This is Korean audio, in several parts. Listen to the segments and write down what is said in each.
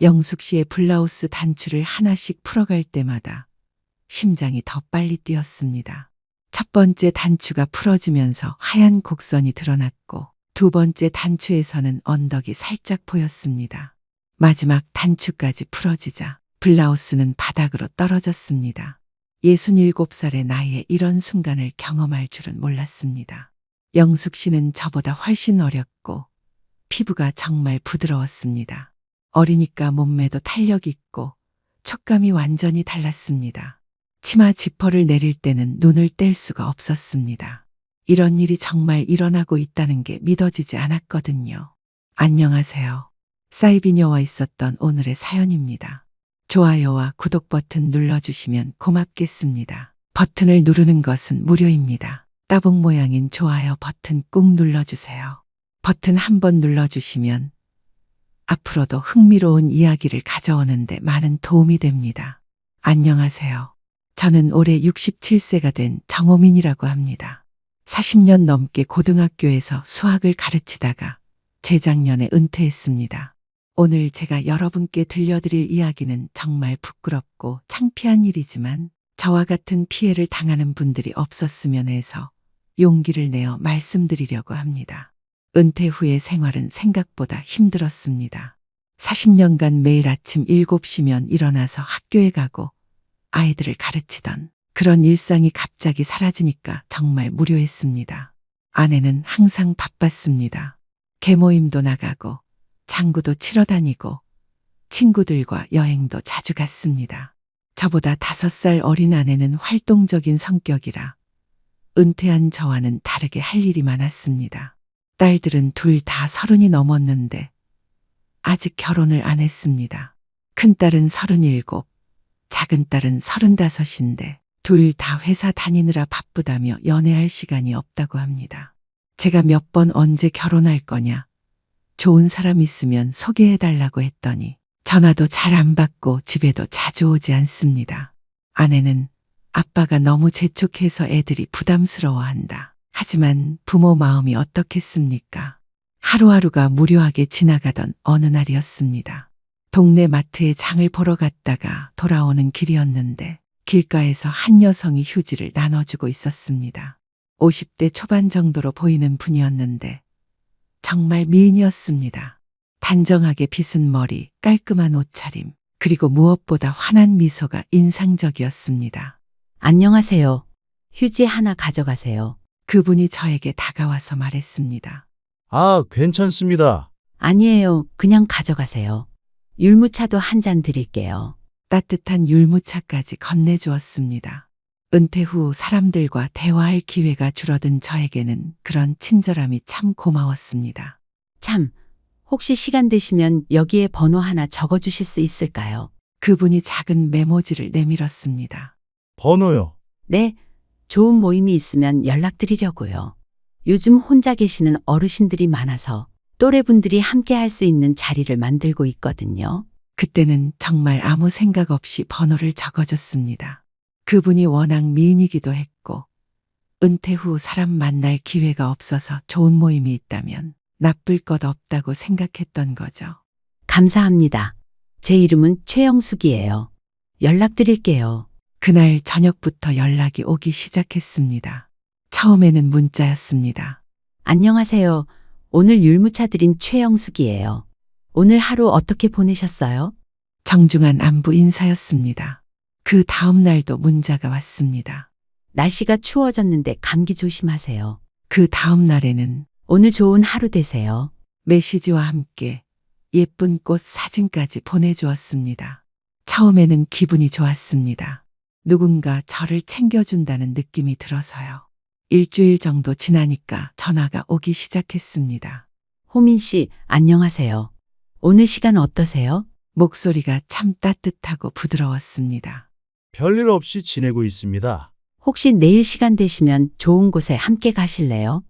영숙 씨의 블라우스 단추를 하나씩 풀어갈 때마다 심장이 더 빨리 뛰었습니다. 첫 번째 단추가 풀어지면서 하얀 곡선이 드러났고 두 번째 단추에서는 언덕이 살짝 보였습니다. 마지막 단추까지 풀어지자 블라우스는 바닥으로 떨어졌습니다. 67살의 나이에 이런 순간을 경험할 줄은 몰랐습니다. 영숙 씨는 저보다 훨씬 어렸고 피부가 정말 부드러웠습니다. 어리니까 몸매도 탄력 있고 촉감이 완전히 달랐습니다. 치마 지퍼를 내릴 때는 눈을 뗄 수가 없었습니다. 이런 일이 정말 일어나고 있다는 게 믿어지지 않았거든요. 안녕하세요. 사이비녀와 있었던 오늘의 사연입니다. 좋아요와 구독 버튼 눌러주시면 고맙겠습니다. 버튼을 누르는 것은 무료입니다. 따봉 모양인 좋아요 버튼 꾹 눌러주세요. 버튼 한번 눌러주시면 앞으로도 흥미로운 이야기를 가져오는데 많은 도움이 됩니다. 안녕하세요. 저는 올해 67세가 된 정호민이라고 합니다. 40년 넘게 고등학교에서 수학을 가르치다가 재작년에 은퇴했습니다. 오늘 제가 여러분께 들려드릴 이야기는 정말 부끄럽고 창피한 일이지만 저와 같은 피해를 당하는 분들이 없었으면 해서 용기를 내어 말씀드리려고 합니다. 은퇴 후의 생활은 생각보다 힘들었습니다. 40년간 매일 아침 7시면 일어나서 학교에 가고 아이들을 가르치던 그런 일상이 갑자기 사라지니까 정말 무료했습니다. 아내는 항상 바빴습니다. 개모임도 나가고 장구도 치러 다니고 친구들과 여행도 자주 갔습니다. 저보다 5살 어린 아내는 활동적인 성격이라 은퇴한 저와는 다르게 할 일이 많았습니다. 딸들은 둘 다 30이 넘었는데 아직 결혼을 안 했습니다. 큰딸은 37, 작은딸은 35인데 둘 다 회사 다니느라 바쁘다며 연애할 시간이 없다고 합니다. 제가 몇 번 언제 결혼할 거냐, 좋은 사람 있으면 소개해달라고 했더니 전화도 잘 안 받고 집에도 자주 오지 않습니다. 아내는 아빠가 너무 재촉해서 애들이 부담스러워한다. 하지만 부모 마음이 어떻겠습니까? 하루하루가 무료하게 지나가던 어느 날이었습니다. 동네 마트에 장을 보러 갔다가 돌아오는 길이었는데 길가에서 한 여성이 휴지를 나눠주고 있었습니다. 50대 초반 정도로 보이는 분이었는데 정말 미인이었습니다. 단정하게 빗은 머리, 깔끔한 옷차림, 그리고 무엇보다 환한 미소가 인상적이었습니다. 안녕하세요. 휴지 하나 가져가세요. 그분이 저에게 다가와서 말했습니다. 아, 괜찮습니다. 아니에요. 그냥 가져가세요. 율무차도 한 잔 드릴게요. 따뜻한 율무차까지 건네주었습니다. 은퇴 후 사람들과 대화할 기회가 줄어든 저에게는 그런 친절함이 참 고마웠습니다. 참, 혹시 시간 되시면 여기에 번호 하나 적어주실 수 있을까요? 그분이 작은 메모지를 내밀었습니다. 번호요. 네, 좋은 모임이 있으면 연락드리려고요. 요즘 혼자 계시는 어르신들이 많아서 또래분들이 함께 할 수 있는 자리를 만들고 있거든요. 그때는 정말 아무 생각 없이 번호를 적어줬습니다. 그분이 워낙 미인이기도 했고 은퇴 후 사람 만날 기회가 없어서 좋은 모임이 있다면 나쁠 것 없다고 생각했던 거죠. 감사합니다. 제 이름은 최영숙이에요. 연락드릴게요. 그날 저녁부터 연락이 오기 시작했습니다. 처음에는 문자였습니다. 안녕하세요. 오늘 율무차 드린 최영숙이에요. 오늘 하루 어떻게 보내셨어요? 정중한 안부 인사였습니다. 그 다음 날도 문자가 왔습니다. 날씨가 추워졌는데 감기 조심하세요. 그 다음 날에는 오늘 좋은 하루 되세요. 메시지와 함께 예쁜 꽃 사진까지 보내주었습니다. 처음에는 기분이 좋았습니다. 누군가 저를 챙겨준다는 느낌이 들어서요. 일주일 정도 지나니까 전화가 오기 시작했습니다. 호민 씨, 안녕하세요. 오늘 시간 어떠세요? 목소리가 참 따뜻하고 부드러웠습니다. 별일 없이 지내고 있습니다. 혹시 내일 시간 되시면 좋은 곳에 함께 가실래요?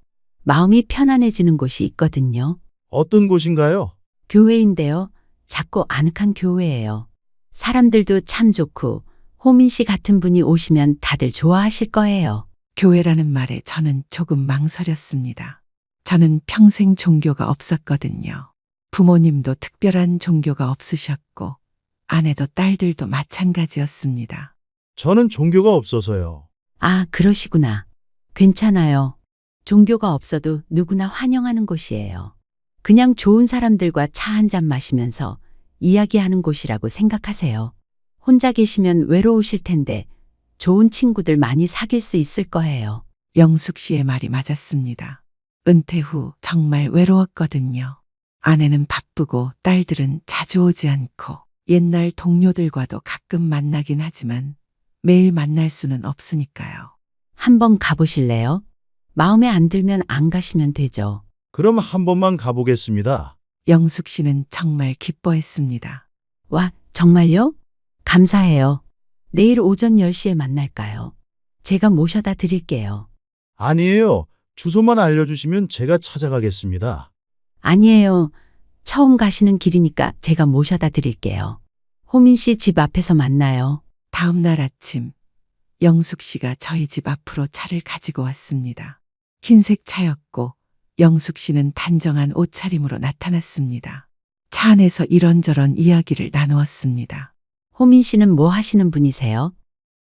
마음이 편안해지는 곳이 있거든요. 어떤 곳인가요? 교회인데요. 작고 아늑한 교회예요. 사람들도 참 좋고 호민 씨 같은 분이 오시면 다들 좋아하실 거예요. 교회라는 말에 저는 조금 망설였습니다. 저는 평생 종교가 없었거든요. 부모님도 특별한 종교가 없으셨고 아내도 딸들도 마찬가지였습니다. 저는 종교가 없어서요. 아, 그러시구나. 괜찮아요. 종교가 없어도 누구나 환영하는 곳이에요. 그냥 좋은 사람들과 차 한 잔 마시면서 이야기하는 곳이라고 생각하세요. 혼자 계시면 외로우실 텐데 좋은 친구들 많이 사귈 수 있을 거예요. 영숙 씨의 말이 맞았습니다. 은퇴 후 정말 외로웠거든요. 아내는 바쁘고 딸들은 자주 오지 않고 옛날 동료들과도 가끔 만나긴 하지만 매일 만날 수는 없으니까요. 한번 가보실래요? 마음에 안 들면 안 가시면 되죠. 그럼 한 번만 가보겠습니다. 영숙 씨는 정말 기뻐했습니다. 와, 정말요? 감사해요. 내일 오전 10시에 만날까요? 제가 모셔다 드릴게요. 아니에요. 주소만 알려주시면 제가 찾아가겠습니다. 아니에요. 처음 가시는 길이니까 제가 모셔다 드릴게요. 호민 씨 집 앞에서 만나요. 다음 날 아침 영숙 씨가 저희 집 앞으로 차를 가지고 왔습니다. 흰색 차였고 영숙 씨는 단정한 옷차림으로 나타났습니다. 차 안에서 이런저런 이야기를 나누었습니다. 호민 씨는 뭐 하시는 분이세요?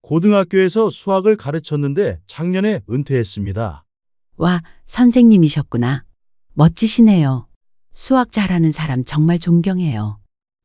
고등학교에서 수학을 가르쳤는데 작년에 은퇴했습니다. 와, 선생님이셨구나. 멋지시네요. 수학 잘하는 사람 정말 존경해요.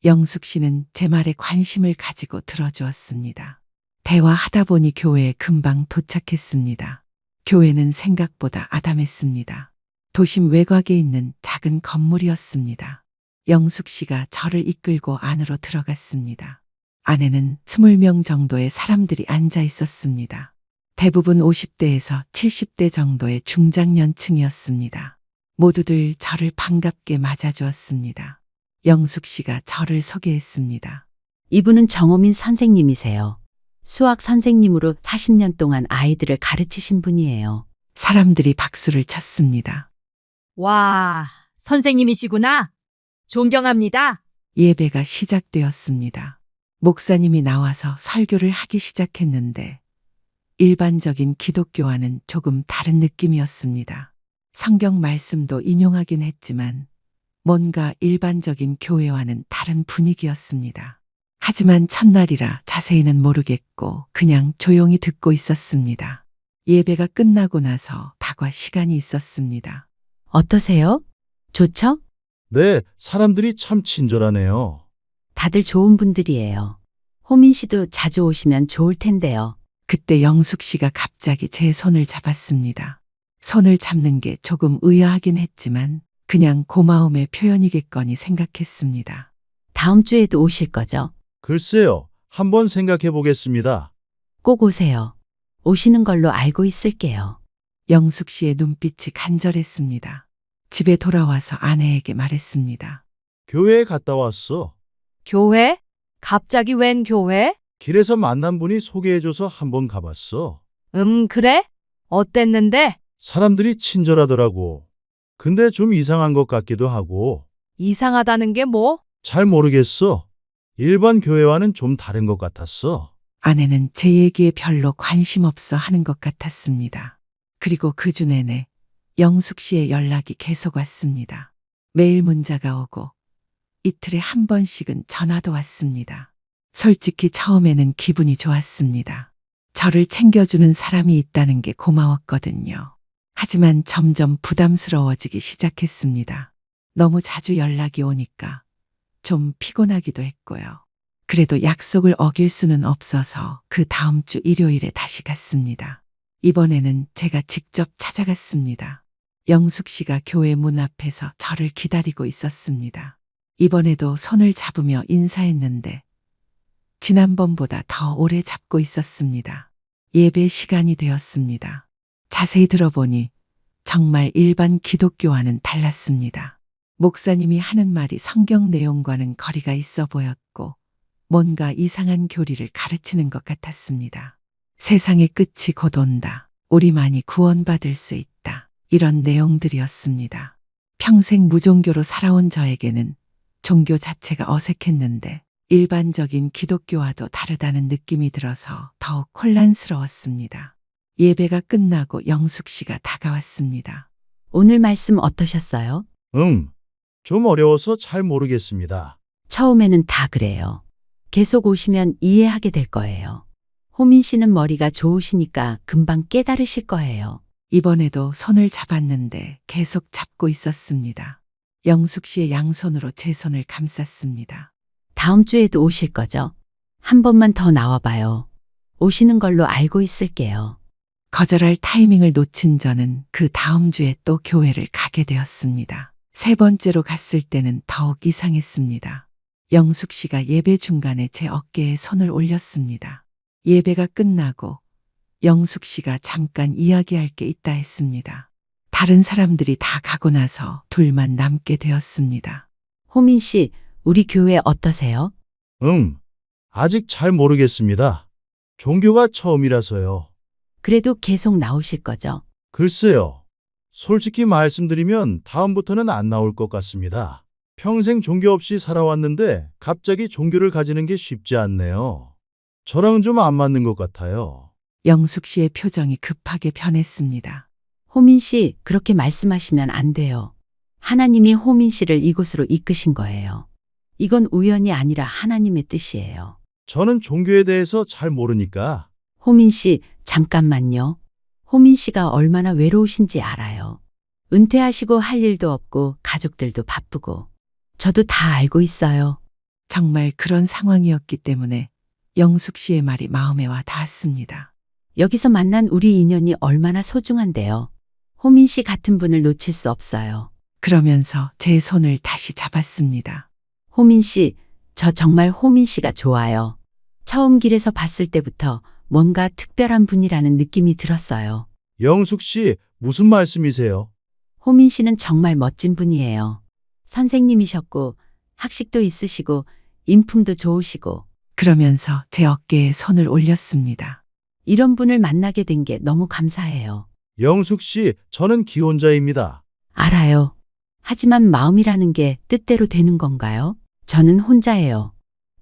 영숙 씨는 제 말에 관심을 가지고 들어주었습니다. 대화하다 보니 교회에 금방 도착했습니다. 교회는 생각보다 아담했습니다. 도심 외곽에 있는 작은 건물이었습니다. 영숙 씨가 저를 이끌고 안으로 들어갔습니다. 안에는 20명 정도의 사람들이 앉아 있었습니다. 대부분 50대에서 70대 정도의 중장년층이었습니다. 모두들 저를 반갑게 맞아주었습니다. 영숙 씨가 저를 소개했습니다. 이분은 정호민 선생님이세요. 수학 선생님으로 40년 동안 아이들을 가르치신 분이에요. 사람들이 박수를 쳤습니다. 와, 선생님이시구나. 존경합니다. 예배가 시작되었습니다. 목사님이 나와서 설교를 하기 시작했는데 일반적인 기독교와는 조금 다른 느낌이었습니다. 성경 말씀도 인용하긴 했지만 뭔가 일반적인 교회와는 다른 분위기였습니다. 하지만 첫날이라 자세히는 모르겠고 그냥 조용히 듣고 있었습니다. 예배가 끝나고 나서 다과 시간이 있었습니다. 어떠세요? 좋죠? 네, 사람들이 참 친절하네요. 다들 좋은 분들이에요. 호민 씨도 자주 오시면 좋을 텐데요. 그때 영숙 씨가 갑자기 제 손을 잡았습니다. 손을 잡는 게 조금 의아하긴 했지만 그냥 고마움의 표현이겠거니 생각했습니다. 다음 주에도 오실 거죠? 글쎄요, 한번 생각해 보겠습니다. 꼭 오세요. 오시는 걸로 알고 있을게요. 영숙 씨의 눈빛이 간절했습니다. 집에 돌아와서 아내에게 말했습니다. 교회에 갔다 왔어. 교회? 갑자기 웬 교회? 길에서 만난 분이 소개해줘서 한번 가봤어. 그래? 어땠는데? 사람들이 친절하더라고. 근데 좀 이상한 것 같기도 하고. 이상하다는 게 뭐? 잘 모르겠어. 일반 교회와는 좀 다른 것 같았어. 아내는 제 얘기에 별로 관심 없어 하는 것 같았습니다. 그리고 그 주 내내 영숙 씨의 연락이 계속 왔습니다. 매일 문자가 오고 이틀에 한 번씩은 전화도 왔습니다. 솔직히 처음에는 기분이 좋았습니다. 저를 챙겨주는 사람이 있다는 게 고마웠거든요. 하지만 점점 부담스러워지기 시작했습니다. 너무 자주 연락이 오니까 좀 피곤하기도 했고요. 그래도 약속을 어길 수는 없어서 그 다음 주 일요일에 다시 갔습니다. 이번에는 제가 직접 찾아갔습니다. 영숙 씨가 교회 문 앞에서 저를 기다리고 있었습니다. 이번에도 손을 잡으며 인사했는데 지난번보다 더 오래 잡고 있었습니다. 예배 시간이 되었습니다. 자세히 들어보니 정말 일반 기독교와는 달랐습니다. 목사님이 하는 말이 성경 내용과는 거리가 있어 보였고 뭔가 이상한 교리를 가르치는 것 같았습니다. 세상의 끝이 곧 온다. 우리만이 구원받을 수 있다. 이런 내용들이었습니다. 평생 무종교로 살아온 저에게는 종교 자체가 어색했는데 일반적인 기독교와도 다르다는 느낌이 들어서 더욱 혼란스러웠습니다. 예배가 끝나고 영숙 씨가 다가왔습니다. 오늘 말씀 어떠셨어요? 응, 좀 어려워서 잘 모르겠습니다. 처음에는 다 그래요. 계속 오시면 이해하게 될 거예요. 호민 씨는 머리가 좋으시니까 금방 깨달으실 거예요. 이번에도 손을 잡았는데 계속 잡고 있었습니다. 영숙 씨의 양손으로 제 손을 감쌌습니다. 다음 주에도 오실 거죠? 한 번만 더 나와봐요. 오시는 걸로 알고 있을게요. 거절할 타이밍을 놓친 저는 그 다음 주에 또 교회를 가게 되었습니다. 세 번째로 갔을 때는 더욱 이상했습니다. 영숙 씨가 예배 중간에 제 어깨에 손을 올렸습니다. 예배가 끝나고 영숙 씨가 잠깐 이야기할 게 있다 했습니다. 다른 사람들이 다 가고 나서 둘만 남게 되었습니다. 호민 씨, 우리 교회 어떠세요? 아직 잘 모르겠습니다. 종교가 처음이라서요. 그래도 계속 나오실 거죠? 글쎄요. 솔직히 말씀드리면 다음부터는 안 나올 것 같습니다. 평생 종교 없이 살아왔는데 갑자기 종교를 가지는 게 쉽지 않네요. 저랑은 좀 안 맞는 것 같아요. 영숙 씨의 표정이 급하게 변했습니다. 호민 씨, 그렇게 말씀하시면 안 돼요. 하나님이 호민 씨를 이곳으로 이끄신 거예요. 이건 우연이 아니라 하나님의 뜻이에요. 저는 종교에 대해서 잘 모르니까. 호민 씨, 잠깐만요. 호민 씨가 얼마나 외로우신지 알아요. 은퇴하시고 할 일도 없고 가족들도 바쁘고. 저도 다 알고 있어요. 정말 그런 상황이었기 때문에 영숙 씨의 말이 마음에 와 닿았습니다. 여기서 만난 우리 인연이 얼마나 소중한데요. 호민 씨 같은 분을 놓칠 수 없어요. 그러면서 제 손을 다시 잡았습니다. 호민 씨, 저 정말 호민 씨가 좋아요. 처음 길에서 봤을 때부터 뭔가 특별한 분이라는 느낌이 들었어요. 영숙 씨, 무슨 말씀이세요? 호민 씨는 정말 멋진 분이에요. 선생님이셨고, 학식도 있으시고, 인품도 좋으시고, 그러면서 제 어깨에 손을 올렸습니다. 이런 분을 만나게 된 게 너무 감사해요. 영숙 씨, 저는 기혼자입니다. 알아요. 하지만 마음이라는 게 뜻대로 되는 건가요? 저는 혼자예요.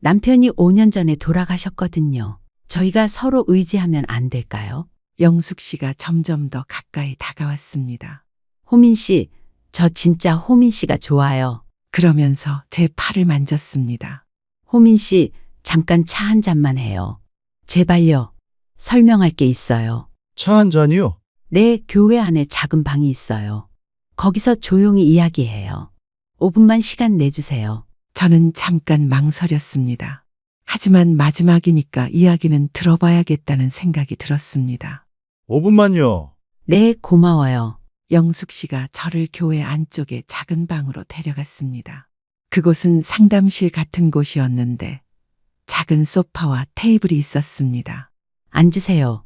남편이 5년 전에 돌아가셨거든요. 저희가 서로 의지하면 안 될까요? 영숙 씨가 점점 더 가까이 다가왔습니다. 호민 씨, 저 진짜 호민 씨가 좋아요. 그러면서 제 팔을 만졌습니다. 호민 씨, 잠깐 차 한 잔만 해요. 제발요. 설명할 게 있어요. 차 한 잔이요? 네, 교회 안에 작은 방이 있어요. 거기서 조용히 이야기해요. 5분만 시간 내주세요. 저는 잠깐 망설였습니다. 하지만 마지막이니까 이야기는 들어봐야겠다는 생각이 들었습니다. 5분만요. 네, 고마워요. 영숙 씨가 저를 교회 안쪽의 작은 방으로 데려갔습니다. 그곳은 상담실 같은 곳이었는데 작은 소파와 테이블이 있었습니다. 앉으세요.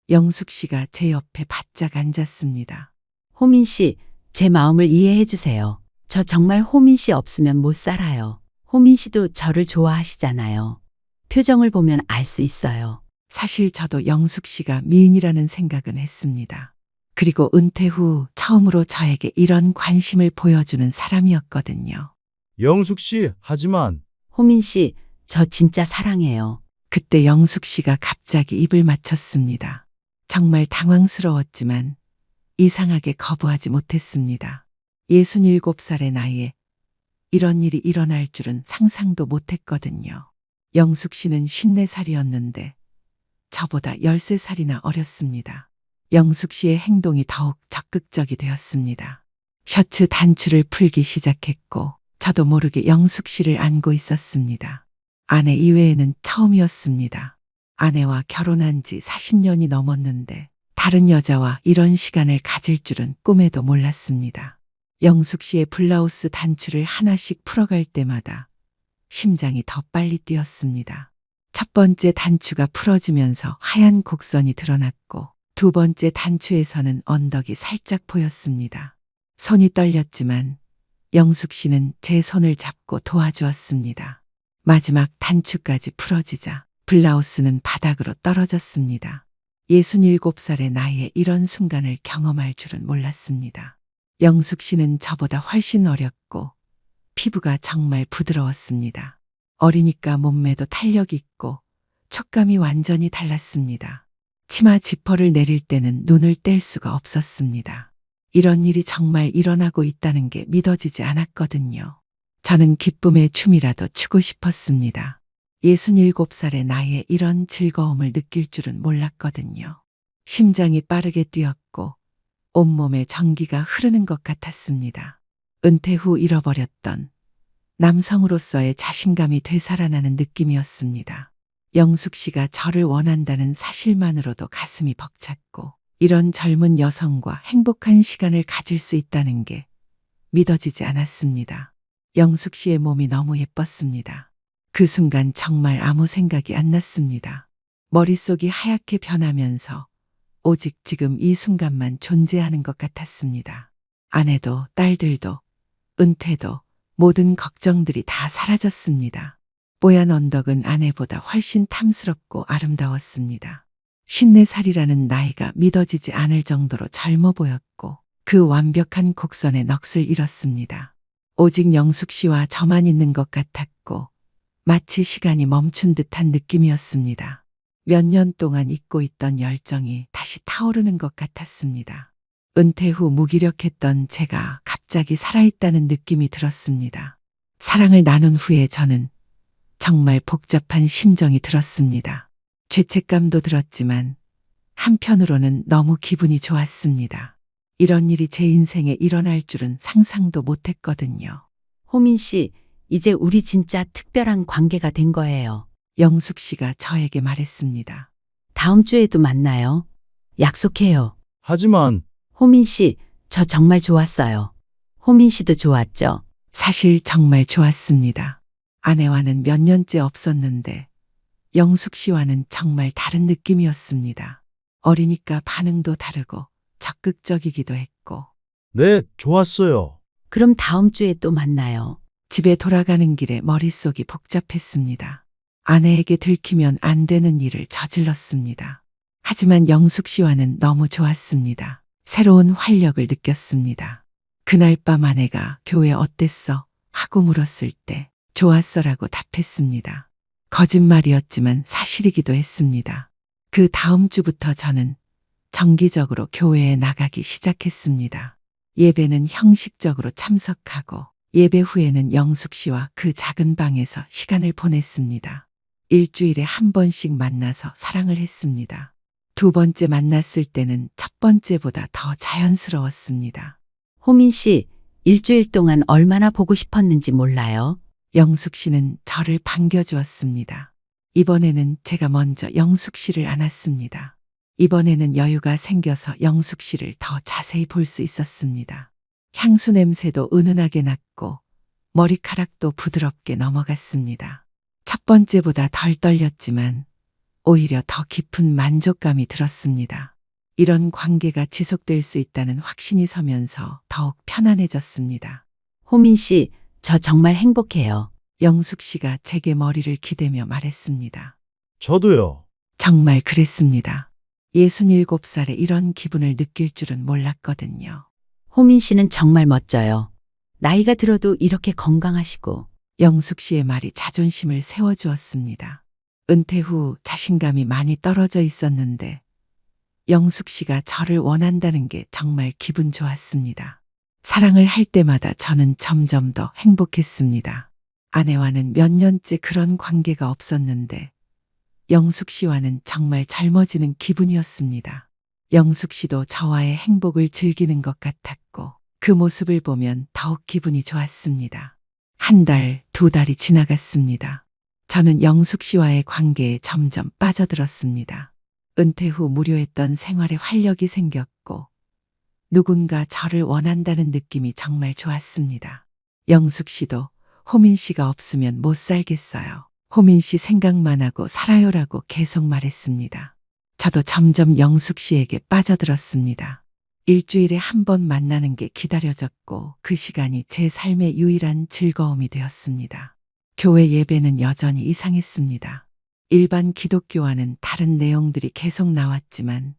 영숙 씨가 제 옆에 바짝 앉았습니다. 호민 씨, 제 마음을 이해해 주세요. 저 정말 호민 씨 없으면 못 살아요. 호민 씨도 저를 좋아하시잖아요. 표정을 보면 알 수 있어요. 사실 저도 영숙 씨가 미인이라는 생각은 했습니다. 그리고 은퇴 후 처음으로 저에게 이런 관심을 보여주는 사람이었거든요. 영숙 씨, 하지만 호민 씨, 저 진짜 사랑해요. 그때 영숙 씨가 갑자기 입을 맞췄습니다. 정말 당황스러웠지만 이상하게 거부하지 못했습니다. 67살의 나이에 이런 일이 일어날 줄은 상상도 못했거든요. 영숙 씨는 54살이었는데 저보다 13살이나 어렸습니다. 영숙 씨의 행동이 더욱 적극적이 되었습니다. 셔츠 단추를 풀기 시작했고 저도 모르게 영숙 씨를 안고 있었습니다. 아내 이외에는 처음이었습니다. 아내와 결혼한 지 40년이 넘었는데 다른 여자와 이런 시간을 가질 줄은 꿈에도 몰랐습니다. 영숙 씨의 블라우스 단추를 하나씩 풀어갈 때마다 심장이 더 빨리 뛰었습니다. 첫 번째 단추가 풀어지면서 하얀 곡선이 드러났고 두 번째 단추에서는 언덕이 살짝 보였습니다. 손이 떨렸지만 영숙 씨는 제 손을 잡고 도와주었습니다. 마지막 단추까지 풀어지자 블라우스는 바닥으로 떨어졌습니다. 67살의 나이에 이런 순간을 경험할 줄은 몰랐습니다. 영숙 씨는 저보다 훨씬 어렸고 피부가 정말 부드러웠습니다. 어리니까 몸매도 탄력 있고 촉감이 완전히 달랐습니다. 치마 지퍼를 내릴 때는 눈을 뗄 수가 없었습니다. 이런 일이 정말 일어나고 있다는 게 믿어지지 않았거든요. 저는 기쁨의 춤이라도 추고 싶었습니다. 67살의 나이에 이런 즐거움을 느낄 줄은 몰랐거든요. 심장이 빠르게 뛰었고 온몸에 전기가 흐르는 것 같았습니다. 은퇴 후 잃어버렸던 남성으로서의 자신감이 되살아나는 느낌이었습니다. 영숙 씨가 저를 원한다는 사실만으로도 가슴이 벅찼고 이런 젊은 여성과 행복한 시간을 가질 수 있다는 게 믿어지지 않았습니다. 영숙 씨의 몸이 너무 예뻤습니다. 그 순간 정말 아무 생각이 안 났습니다. 머릿속이 하얗게 변하면서 오직 지금 이 순간만 존재하는 것 같았습니다. 아내도 딸들도 은퇴도 모든 걱정들이 다 사라졌습니다. 뽀얀 언덕은 아내보다 훨씬 탐스럽고 아름다웠습니다. 54살이라는 나이가 믿어지지 않을 정도로 젊어 보였고 그 완벽한 곡선에 넋을 잃었습니다. 오직 영숙 씨와 저만 있는 것 같았고 마치 시간이 멈춘 듯한 느낌이었습니다. 몇 년 동안 잊고 있던 열정이 다시 타오르는 것 같았습니다. 은퇴 후 무기력했던 제가 갑자기 살아있다는 느낌이 들었습니다. 사랑을 나눈 후에 저는 정말 복잡한 심정이 들었습니다. 죄책감도 들었지만 한편으로는 너무 기분이 좋았습니다. 이런 일이 제 인생에 일어날 줄은 상상도 못했거든요. 호민 씨, 이제 우리 진짜 특별한 관계가 된 거예요. 영숙 씨가 저에게 말했습니다. 다음 주에도 만나요. 약속해요. 하지만 호민 씨, 저 정말 좋았어요. 호민 씨도 좋았죠? 사실 정말 좋았습니다. 아내와는 몇 년째 없었는데 영숙 씨와는 정말 다른 느낌이었습니다. 어리니까 반응도 다르고 적극적이기도 했고 네, 좋았어요. 그럼 다음 주에 또 만나요. 집에 돌아가는 길에 머릿속이 복잡했습니다. 아내에게 들키면 안 되는 일을 저질렀습니다. 하지만 영숙 씨와는 너무 좋았습니다. 새로운 활력을 느꼈습니다. 그날 밤 아내가 교회 어땠어? 하고 물었을 때 좋았어라고 답했습니다. 거짓말이었지만 사실이기도 했습니다. 그 다음 주부터 저는 정기적으로 교회에 나가기 시작했습니다. 예배는 형식적으로 참석하고 예배 후에는 영숙 씨와 그 작은 방에서 시간을 보냈습니다. 일주일에 한 번씩 만나서 사랑을 했습니다. 두 번째 만났을 때는 첫 번째보다 더 자연스러웠습니다. 호민 씨, 일주일 동안 얼마나 보고 싶었는지 몰라요. 영숙 씨는 저를 반겨주었습니다. 이번에는 제가 먼저 영숙 씨를 안았습니다. 이번에는 여유가 생겨서 영숙 씨를 더 자세히 볼 수 있었습니다. 향수 냄새도 은은하게 났고 머리카락도 부드럽게 넘어갔습니다. 첫 번째보다 덜 떨렸지만 오히려 더 깊은 만족감이 들었습니다. 이런 관계가 지속될 수 있다는 확신이 서면서 더욱 편안해졌습니다. 호민 씨, 저 정말 행복해요. 영숙 씨가 제게 머리를 기대며 말했습니다. 저도요. 정말 그랬습니다. 67살에 이런 기분을 느낄 줄은 몰랐거든요. 호민 씨는 정말 멋져요. 나이가 들어도 이렇게 건강하시고. 영숙 씨의 말이 자존심을 세워주었습니다. 은퇴 후 자신감이 많이 떨어져 있었는데 영숙 씨가 저를 원한다는 게 정말 기분 좋았습니다. 사랑을 할 때마다 저는 점점 더 행복했습니다. 아내와는 몇 년째 그런 관계가 없었는데 영숙 씨와는 정말 젊어지는 기분이었습니다. 영숙 씨도 저와의 행복을 즐기는 것 같았고 그 모습을 보면 더욱 기분이 좋았습니다. 한 달, 두 달이 지나갔습니다. 저는 영숙 씨와의 관계에 점점 빠져들었습니다. 은퇴 후 무료했던 생활에 활력이 생겼고 누군가 저를 원한다는 느낌이 정말 좋았습니다. 영숙 씨도 호민 씨가 없으면 못 살겠어요. 호민 씨 생각만 하고 살아요라고 계속 말했습니다. 저도 점점 영숙 씨에게 빠져들었습니다. 일주일에 한 번 만나는 게 기다려졌고 그 시간이 제 삶의 유일한 즐거움이 되었습니다. 교회 예배는 여전히 이상했습니다. 일반 기독교와는 다른 내용들이 계속 나왔지만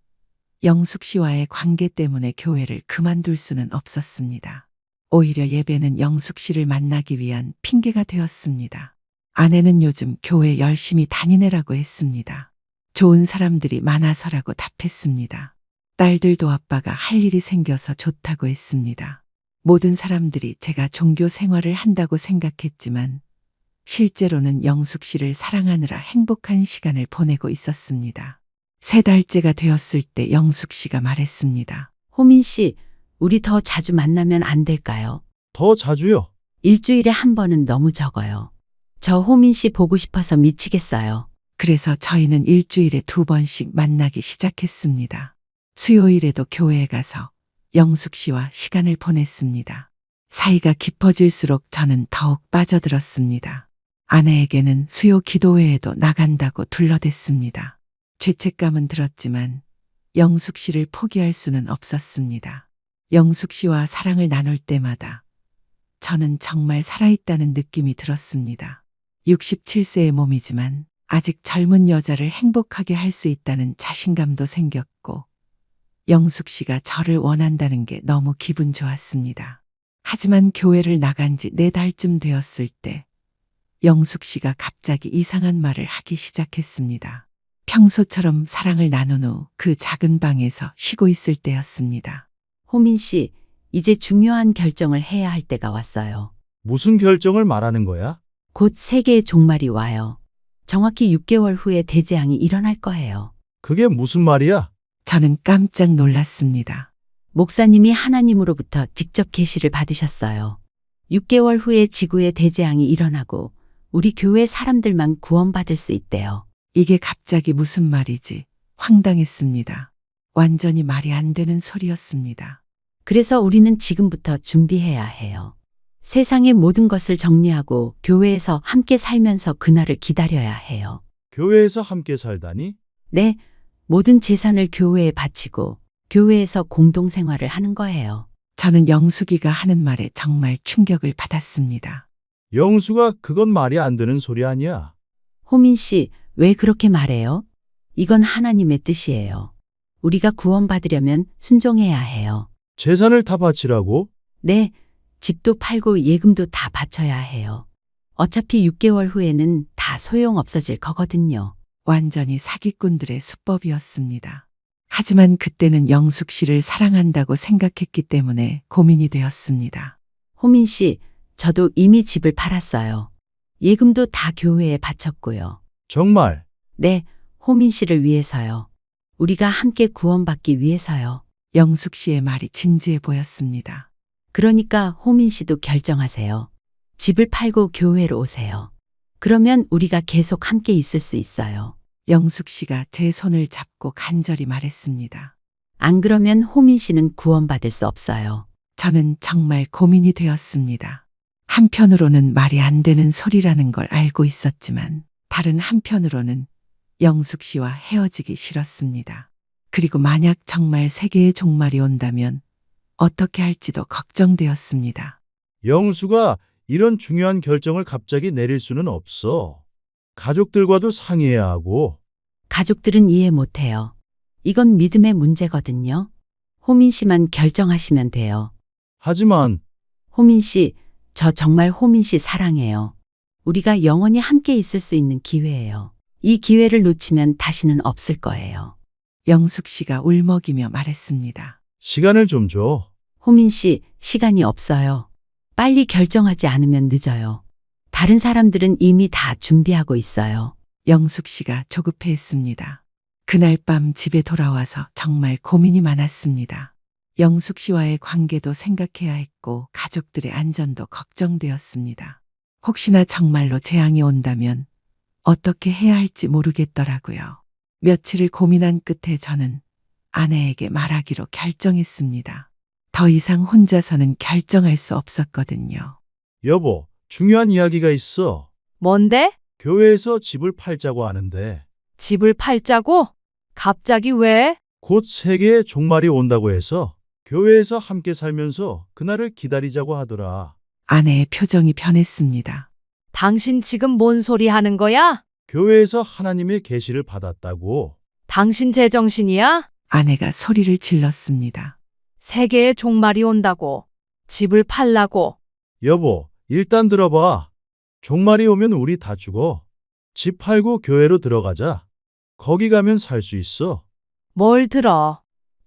영숙 씨와의 관계 때문에 교회를 그만둘 수는 없었습니다. 오히려 예배는 영숙 씨를 만나기 위한 핑계가 되었습니다. 아내는 요즘 교회 열심히 다니느라고 했습니다. 좋은 사람들이 많아서라고 답했습니다. 딸들도 아빠가 할 일이 생겨서 좋다고 했습니다. 모든 사람들이 제가 종교 생활을 한다고 생각했지만 실제로는 영숙 씨를 사랑하느라 행복한 시간을 보내고 있었습니다. 3달째가 되었을 때 영숙 씨가 말했습니다. 호민 씨, 우리 더 자주 만나면 안 될까요? 더 자주요. 일주일에 한 번은 너무 적어요. 저 호민 씨 보고 싶어서 미치겠어요. 그래서 저희는 일주일에 2번씩 만나기 시작했습니다. 수요일에도 교회에 가서 영숙 씨와 시간을 보냈습니다. 사이가 깊어질수록 저는 더욱 빠져들었습니다. 아내에게는 수요 기도회에도 나간다고 둘러댔습니다. 죄책감은 들었지만 영숙 씨를 포기할 수는 없었습니다. 영숙 씨와 사랑을 나눌 때마다 저는 정말 살아있다는 느낌이 들었습니다. 67세의 몸이지만 아직 젊은 여자를 행복하게 할 수 있다는 자신감도 생겼고 영숙 씨가 저를 원한다는 게 너무 기분 좋았습니다. 하지만 교회를 나간 지 4달쯤 되었을 때 영숙 씨가 갑자기 이상한 말을 하기 시작했습니다. 평소처럼 사랑을 나눈 후 그 작은 방에서 쉬고 있을 때였습니다. 호민 씨, 이제 중요한 결정을 해야 할 때가 왔어요. 무슨 결정을 말하는 거야? 곧 세계의 종말이 와요. 정확히 6개월 후에 대재앙이 일어날 거예요. 그게 무슨 말이야? 저는 깜짝 놀랐습니다. 목사님이 하나님으로부터 직접 계시를 받으셨어요. 6개월 후에 지구에 대재앙이 일어나고 우리 교회 사람들만 구원받을 수 있대요. 이게 갑자기 무슨 말이지? 황당했습니다. 완전히 말이 안 되는 소리였습니다. 그래서 우리는 지금부터 준비해야 해요. 세상의 모든 것을 정리하고 교회에서 함께 살면서 그날을 기다려야 해요. 교회에서 함께 살다니? 네, 모든 재산을 교회에 바치고 교회에서 공동생활을 하는 거예요. 저는 영숙이가 하는 말에 정말 충격을 받았습니다. 영수가 그건 말이 안 되는 소리 아니야. 호민 씨, 왜 그렇게 말해요? 이건 하나님의 뜻이에요. 우리가 구원받으려면 순종해야 해요. 재산을 다 바치라고? 네, 집도 팔고 예금도 다 바쳐야 해요. 어차피 6개월 후에는 다 소용 없어질 거거든요. 완전히 사기꾼들의 수법이었습니다. 하지만 그때는 영숙 씨를 사랑한다고 생각했기 때문에 고민이 되었습니다. 호민 씨, 저도 이미 집을 팔았어요. 예금도 다 교회에 바쳤고요. 정말 네, 호민 씨를 위해서요. 우리가 함께 구원받기 위해서요. 영숙 씨의 말이 진지해 보였습니다. 그러니까 호민 씨도 결정하세요. 집을 팔고 교회로 오세요. 그러면 우리가 계속 함께 있을 수 있어요. 영숙 씨가 제 손을 잡고 간절히 말했습니다. 안 그러면 호민 씨는 구원받을 수 없어요. 저는 정말 고민이 되었습니다. 한편으로는 말이 안 되는 소리라는 걸 알고 있었지만 다른 한편으로는 영숙 씨와 헤어지기 싫었습니다. 그리고 만약 정말 세계의 종말이 온다면 어떻게 할지도 걱정되었습니다. 영수가 이런 중요한 결정을 갑자기 내릴 수는 없어. 가족들과도 상의해야 하고. 가족들은 이해 못해요. 이건 믿음의 문제거든요. 호민 씨만 결정하시면 돼요. 하지만 호민 씨, 저 정말 호민 씨 사랑해요. 우리가 영원히 함께 있을 수 있는 기회예요. 이 기회를 놓치면 다시는 없을 거예요. 영숙 씨가 울먹이며 말했습니다. 시간을 좀 줘. 호민 씨, 시간이 없어요. 빨리 결정하지 않으면 늦어요. 다른 사람들은 이미 다 준비하고 있어요. 영숙 씨가 조급해했습니다. 그날 밤 집에 돌아와서 정말 고민이 많았습니다. 영숙 씨와의 관계도 생각해야 했고 가족들의 안전도 걱정되었습니다. 혹시나 정말로 재앙이 온다면 어떻게 해야 할지 모르겠더라고요. 며칠을 고민한 끝에 저는 아내에게 말하기로 결정했습니다. 더 이상 혼자서는 결정할 수 없었거든요. 여보, 중요한 이야기가 있어. 뭔데? 교회에서 집을 팔자고 하는데 집을 팔자고? 갑자기 왜? 곧 세계의 종말이 온다고 해서 교회에서 함께 살면서 그날을 기다리자고 하더라. 아내의 표정이 변했습니다. 당신 지금 뭔 소리 하는 거야? 교회에서 하나님의 계시를 받았다고. 당신 제정신이야? 아내가 소리를 질렀습니다. 세계의 종말이 온다고. 집을 팔라고. 여보, 일단 들어봐. 종말이 오면 우리 다 죽어. 집 팔고 교회로 들어가자. 거기 가면 살 수 있어. 뭘 들어?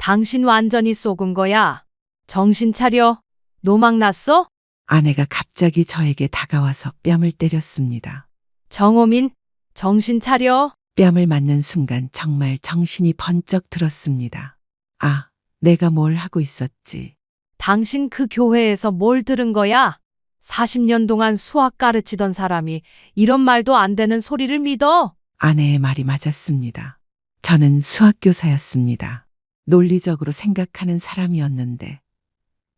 당신 완전히 속은 거야. 정신 차려. 노망 났어? 아내가 갑자기 저에게 다가와서 뺨을 때렸습니다. 정호민, 정신 차려. 뺨을 맞는 순간 정말 정신이 번쩍 들었습니다. 아, 내가 뭘 하고 있었지. 당신 그 교회에서 뭘 들은 거야? 40년 동안 수학 가르치던 사람이 이런 말도 안 되는 소리를 믿어? 아내의 말이 맞았습니다. 저는 수학교사였습니다. 논리적으로 생각하는 사람이었는데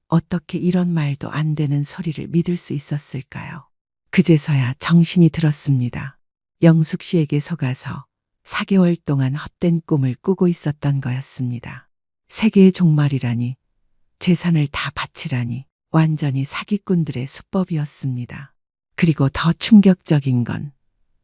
어떻게 이런 말도 안 되는 소리를 믿을 수 있었을까요? 그제서야 정신이 들었습니다. 영숙 씨에게 속아서 4개월 동안 헛된 꿈을 꾸고 있었던 거였습니다. 세계의 종말이라니, 재산을 다 바치라니, 완전히 사기꾼들의 수법이었습니다. 그리고 더 충격적인 건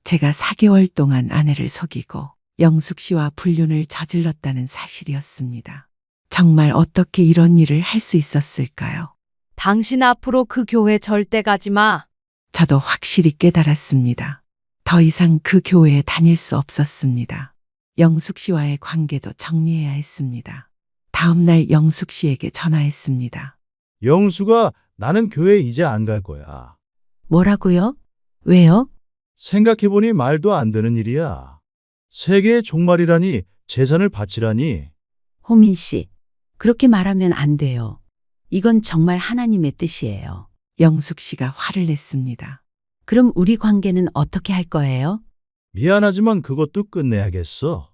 제가 4개월 동안 아내를 속이고 영숙 씨와 불륜을 저질렀다는 사실이었습니다. 정말 어떻게 이런 일을 할 수 있었을까요? 당신 앞으로 그 교회 절대 가지 마. 저도 확실히 깨달았습니다. 더 이상 그 교회에 다닐 수 없었습니다. 영숙 씨와의 관계도 정리해야 했습니다. 다음 날 영숙 씨에게 전화했습니다. 영수가 나는 교회 이제 안 갈 거야. 뭐라고요? 왜요? 생각해보니 말도 안 되는 일이야. 세계의 종말이라니 재산을 바치라니. 호민 씨, 그렇게 말하면 안 돼요. 이건 정말 하나님의 뜻이에요. 영숙 씨가 화를 냈습니다. 그럼 우리 관계는 어떻게 할 거예요? 미안하지만 그것도 끝내야겠어.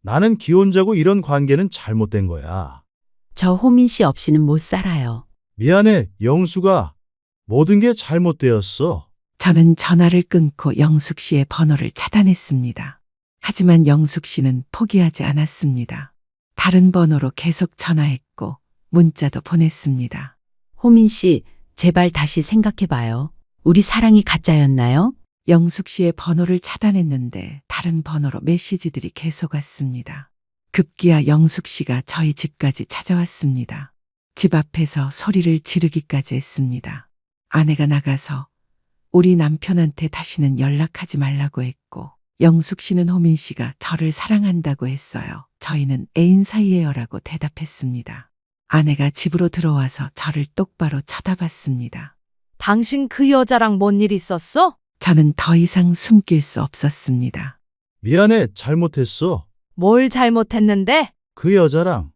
나는 기혼자고 이런 관계는 잘못된 거야. 저 호민 씨 없이는 못 살아요. 미안해, 영수가. 모든 게 잘못되었어. 저는 전화를 끊고 영숙 씨의 번호를 차단했습니다. 하지만 영숙 씨는 포기하지 않았습니다. 다른 번호로 계속 전화했고 문자도 보냈습니다. 호민 씨, 제발 다시 생각해봐요. 우리 사랑이 가짜였나요? 영숙 씨의 번호를 차단했는데 다른 번호로 메시지들이 계속 왔습니다. 급기야 영숙 씨가 저희 집까지 찾아왔습니다. 집 앞에서 소리를 지르기까지 했습니다. 아내가 나가서 우리 남편한테 다시는 연락하지 말라고 했고 영숙 씨는 호민 씨가 저를 사랑한다고 했어요. 저희는 애인 사이예요라고 대답했습니다. 아내가 집으로 들어와서 저를 똑바로 쳐다봤습니다. 당신 그 여자랑 뭔 일 있었어? 저는 더 이상 숨길 수 없었습니다. 미안해, 잘못했어. 뭘 잘못했는데? 그 여자랑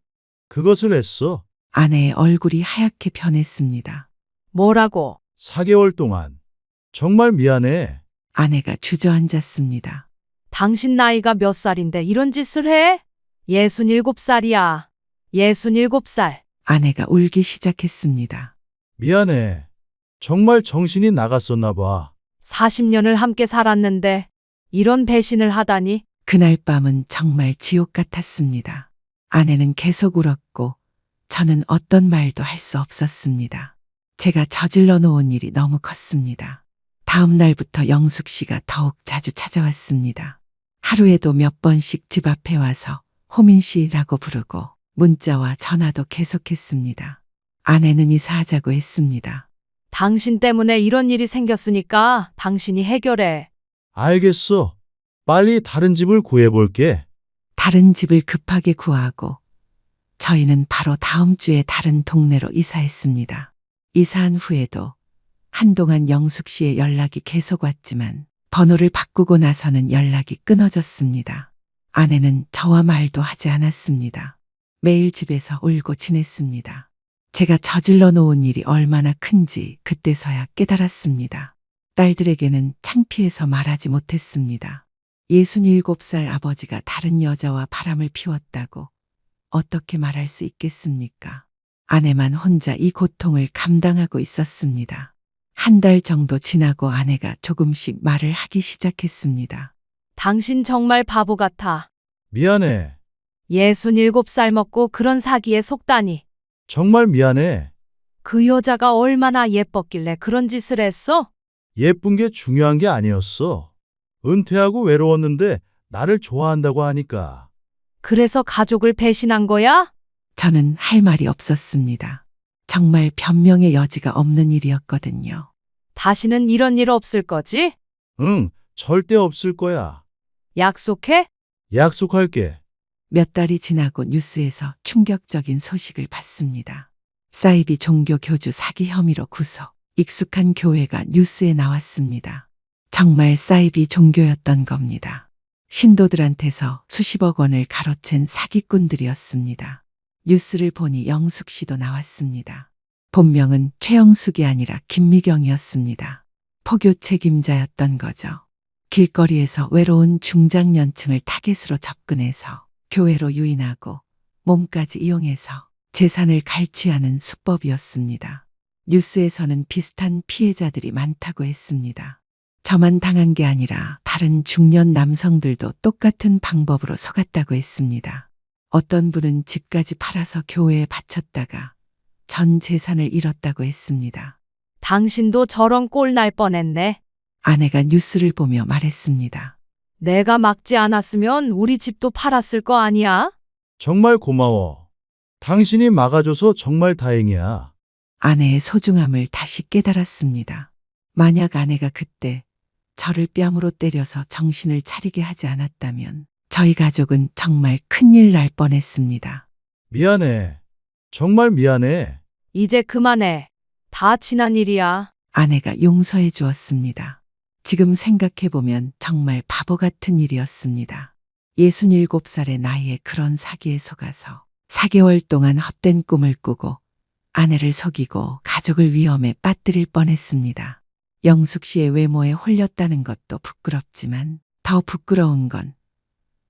그것을 했어. 아내의 얼굴이 하얗게 변했습니다. 뭐라고? 4개월 동안. 정말 미안해. 아내가 주저앉았습니다. 당신 나이가 몇 살인데 이런 짓을 해? 67살이야. 67살. 아내가 울기 시작했습니다. 미안해. 정말 정신이 나갔었나 봐. 40년을 함께 살았는데 이런 배신을 하다니. 그날 밤은 정말 지옥 같았습니다. 아내는 계속 울었고 저는 어떤 말도 할 수 없었습니다. 제가 저질러 놓은 일이 너무 컸습니다. 다음 날부터 영숙 씨가 더욱 자주 찾아왔습니다. 하루에도 몇 번씩 집 앞에 와서 호민 씨라고 부르고 문자와 전화도 계속했습니다. 아내는 이사하자고 했습니다. 당신 때문에 이런 일이 생겼으니까 당신이 해결해. 알겠어. 빨리 다른 집을 구해볼게. 다른 집을 급하게 구하고 저희는 바로 다음 주에 다른 동네로 이사했습니다. 이사한 후에도 한동안 영숙 씨의 연락이 계속 왔지만 번호를 바꾸고 나서는 연락이 끊어졌습니다. 아내는 저와 말도 하지 않았습니다. 매일 집에서 울고 지냈습니다. 제가 저질러 놓은 일이 얼마나 큰지 그때서야 깨달았습니다. 딸들에게는 창피해서 말하지 못했습니다. 67살 아버지가 다른 여자와 바람을 피웠다고 어떻게 말할 수 있겠습니까? 아내만 혼자 이 고통을 감당하고 있었습니다. 한 달 정도 지나고 아내가 조금씩 말을 하기 시작했습니다. 당신 정말 바보 같아. 미안해. 67살 먹고 그런 사기에 속다니. 정말 미안해. 그 여자가 얼마나 예뻤길래 그런 짓을 했어? 예쁜 게 중요한 게 아니었어. 은퇴하고 외로웠는데 나를 좋아한다고 하니까. 그래서 가족을 배신한 거야? 저는 할 말이 없었습니다. 정말 변명의 여지가 없는 일이었거든요. 다시는 이런 일 없을 거지? 응, 절대 없을 거야. 약속해? 약속할게. 몇 달이 지나고 뉴스에서 충격적인 소식을 받습니다. 사이비 종교 교주 사기 혐의로 구속. 익숙한 교회가 뉴스에 나왔습니다. 정말 사이비 종교였던 겁니다. 신도들한테서 수십억 원을 가로챈 사기꾼들이었습니다. 뉴스를 보니 영숙 씨도 나왔습니다. 본명은 최영숙이 아니라 김미경이었습니다. 포교 책임자였던 거죠. 길거리에서 외로운 중장년층을 타겟으로 접근해서 교회로 유인하고 몸까지 이용해서 재산을 갈취하는 수법이었습니다. 뉴스에서는 비슷한 피해자들이 많다고 했습니다. 저만 당한 게 아니라 다른 중년 남성들도 똑같은 방법으로 속았다고 했습니다. 어떤 분은 집까지 팔아서 교회에 바쳤다가 전 재산을 잃었다고 했습니다. 당신도 저런 꼴 날 뻔했네. 아내가 뉴스를 보며 말했습니다. 내가 막지 않았으면 우리 집도 팔았을 거 아니야? 정말 고마워. 당신이 막아줘서 정말 다행이야. 아내의 소중함을 다시 깨달았습니다. 만약 아내가 그때 저를 뺨으로 때려서 정신을 차리게 하지 않았다면 저희 가족은 정말 큰일 날 뻔했습니다. 미안해. 정말 미안해. 이제 그만해. 다 지난 일이야. 아내가 용서해 주었습니다. 지금 생각해보면 정말 바보 같은 일이었습니다. 67살의 나이에 그런 사기에 속아서 4개월 동안 헛된 꿈을 꾸고 아내를 속이고 가족을 위험에 빠뜨릴 뻔했습니다. 영숙 씨의 외모에 홀렸다는 것도 부끄럽지만 더 부끄러운 건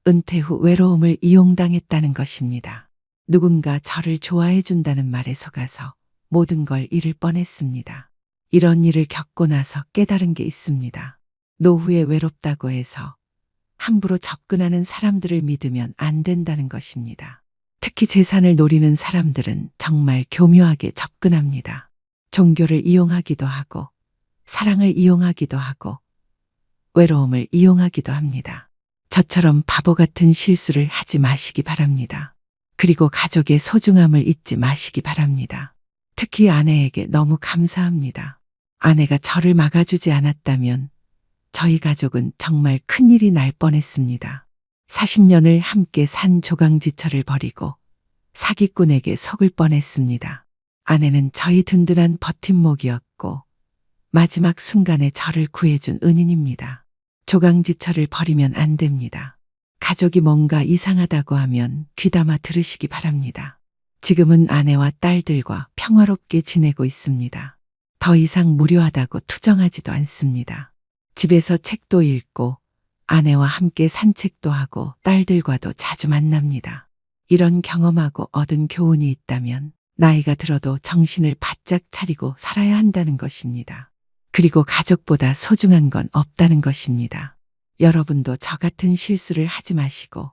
은퇴 후 외로움을 이용당했다는 것입니다. 누군가 저를 좋아해 준다는 말에 속아서 모든 걸 잃을 뻔했습니다. 이런 일을 겪고 나서 깨달은 게 있습니다. 노후에 외롭다고 해서 함부로 접근하는 사람들을 믿으면 안 된다는 것입니다. 특히 재산을 노리는 사람들은 정말 교묘하게 접근합니다. 종교를 이용하기도 하고 사랑을 이용하기도 하고 외로움을 이용하기도 합니다. 저처럼 바보 같은 실수를 하지 마시기 바랍니다. 그리고 가족의 소중함을 잊지 마시기 바랍니다. 특히 아내에게 너무 감사합니다. 아내가 저를 막아주지 않았다면 저희 가족은 정말 큰일이 날 뻔했습니다. 40년을 함께 산 조강지처를 버리고 사기꾼에게 속을 뻔했습니다. 아내는 저희 든든한 버팀목이었고 마지막 순간에 저를 구해준 은인입니다. 조강지처를 버리면 안 됩니다. 가족이 뭔가 이상하다고 하면 귀담아 들으시기 바랍니다. 지금은 아내와 딸들과 평화롭게 지내고 있습니다. 더 이상 무료하다고 투정하지도 않습니다. 집에서 책도 읽고 아내와 함께 산책도 하고 딸들과도 자주 만납니다. 이런 경험하고 얻은 교훈이 있다면 나이가 들어도 정신을 바짝 차리고 살아야 한다는 것입니다. 그리고 가족보다 소중한 건 없다는 것입니다. 여러분도 저 같은 실수를 하지 마시고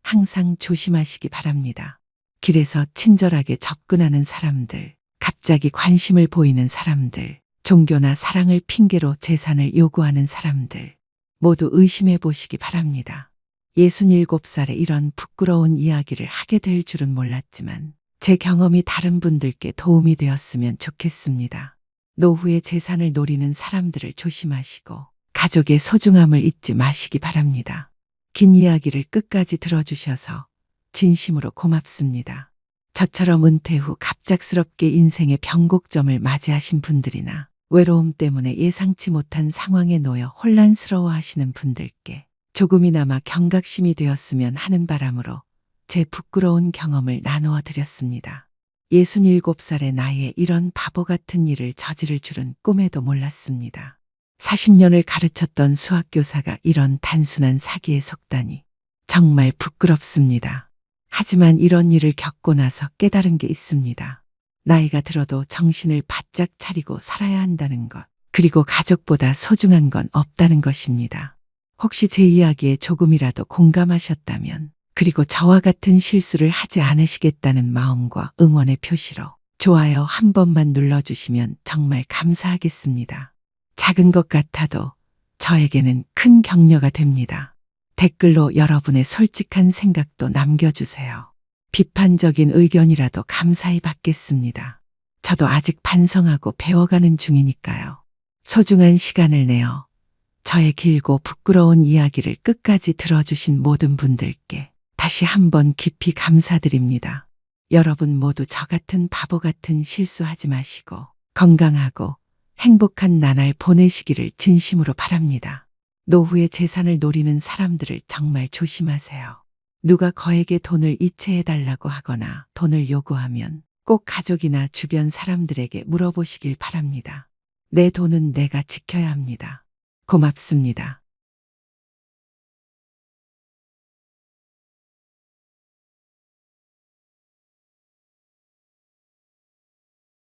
항상 조심하시기 바랍니다. 길에서 친절하게 접근하는 사람들, 갑자기 관심을 보이는 사람들, 종교나 사랑을 핑계로 재산을 요구하는 사람들, 모두 의심해 보시기 바랍니다. 67살에 이런 부끄러운 이야기를 하게 될 줄은 몰랐지만 제 경험이 다른 분들께 도움이 되었으면 좋겠습니다. 노후에 재산을 노리는 사람들을 조심하시고 가족의 소중함을 잊지 마시기 바랍니다. 긴 이야기를 끝까지 들어주셔서 진심으로 고맙습니다. 저처럼 은퇴 후 갑작스럽게 인생의 변곡점을 맞이하신 분들이나 외로움 때문에 예상치 못한 상황에 놓여 혼란스러워하시는 분들께 조금이나마 경각심이 되었으면 하는 바람으로 제 부끄러운 경험을 나누어 드렸습니다. 67살의 나이에 이런 바보 같은 일을 저지를 줄은 꿈에도 몰랐습니다. 40년을 가르쳤던 수학교사가 이런 단순한 사기에 속다니 정말 부끄럽습니다. 하지만 이런 일을 겪고 나서 깨달은 게 있습니다. 나이가 들어도 정신을 바짝 차리고 살아야 한다는 것, 그리고 가족보다 소중한 건 없다는 것입니다. 혹시 제 이야기에 조금이라도 공감하셨다면, 그리고 저와 같은 실수를 하지 않으시겠다는 마음과 응원의 표시로 좋아요 한 번만 눌러주시면 정말 감사하겠습니다. 작은 것 같아도 저에게는 큰 격려가 됩니다. 댓글로 여러분의 솔직한 생각도 남겨주세요. 비판적인 의견이라도 감사히 받겠습니다. 저도 아직 반성하고 배워가는 중이니까요. 소중한 시간을 내어 저의 길고 부끄러운 이야기를 끝까지 들어주신 모든 분들께 다시 한번 깊이 감사드립니다. 여러분 모두 저 같은 바보 같은 실수하지 마시고 건강하고 행복한 나날 보내시기를 진심으로 바랍니다. 노후의 재산을 노리는 사람들을 정말 조심하세요. 누가 거액의 돈을 이체해달라고 하거나 돈을 요구하면 꼭 가족이나 주변 사람들에게 물어보시길 바랍니다. 내 돈은 내가 지켜야 합니다. 고맙습니다.